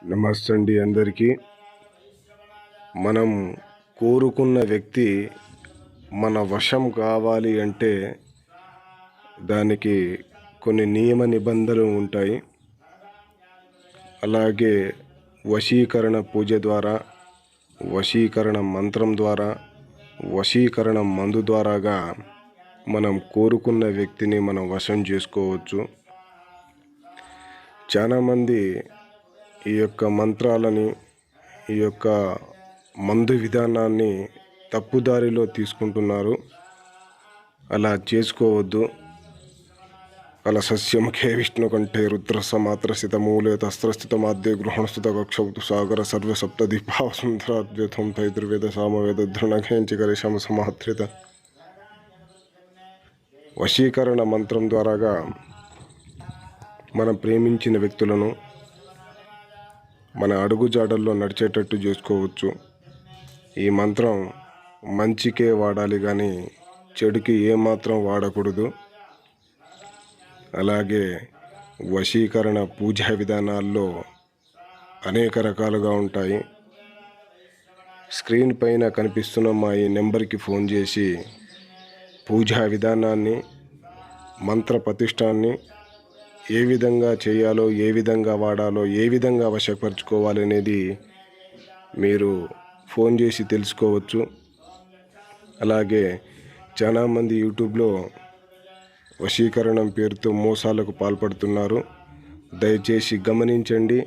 నమస్తే అండి అందరికీ. మనం కోరుకున్న వ్యక్తి మన వశం కావాలి అంటే దానికి కొన్ని నియమ నిబంధనలు ఉంటాయి. అలాగే వశీకరణ పూజ ద్వారా, వశీకరణ మంత్రం ద్వారా, వశీకరణ మందు ద్వారాగా మనం కోరుకున్న వ్యక్తిని మనం వశం చేసుకోవచ్చు. చాలామంది ఈ యొక్క మంత్రాలని, ఈ యొక్క మందు విధానాన్ని తప్పుదారిలో తీసుకుంటున్నారు. అలా చేసుకోవద్దు. అలా సస్యముఖే విష్ణు కంఠే రుద్ర సమాత్రస్థిత మూలే తస్త్రస్థిత మాధ్య గృహణస్థిత కక్షౌతు సాగర సర్వ సప్త దీపావసుంధరాద్వైతం తైతుర్వేద సామవేద దృఢఘేంచికరి శమ సమాత్రిత. వశీకరణ మంత్రం ద్వారాగా మనం ప్రేమించిన వ్యక్తులను మన అడుగుజాడల్లో నడిచేటట్టు చేసుకోవచ్చు. ఈ మంత్రం మంచికే వాడాలి కానీ చెడుకి ఏమాత్రం వాడకూడదు. అలాగే వశీకరణ పూజా విధానాల్లో అనేక రకాలుగా ఉంటాయి. స్క్రీన్ పైన కనిపిస్తున్న మా ఈ నెంబర్కి ఫోన్ చేసి పూజా విధానాన్ని, మంత్ర ప్రతిష్టాన్ని ఏ విధంగా చేయాలో, ఏ విధంగా వాడాలో, ఏ విధంగా వశపరుచుకోవాలి అనేది మీరు ఫోన్ చేసి తెలుసుకోవచ్చు. అలాగే చాలామంది యూట్యూబ్లో వశీకరణం పేరుతో మోసాలకు పాల్పడుతున్నారు. దయచేసి గమనించండి.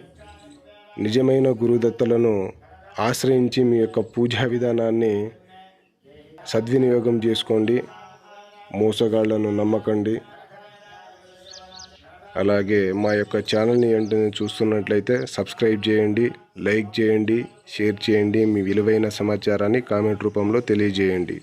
నిజమైన గురుదత్తలను ఆశ్రయించి మీ యొక్క పూజా విధానాన్ని సద్వినియోగం చేసుకోండి. మోసగాళ్లను నమ్మకండి. అలాగే మా యొక్క ఛానల్ని వెంటనే చూస్తున్నట్లయితే సబ్స్క్రైబ్ చేయండి, లైక్ చేయండి, షేర్ చేయండి. మీ విలువైన సమాచారాన్ని కామెంట్ రూపంలో తెలియజేయండి.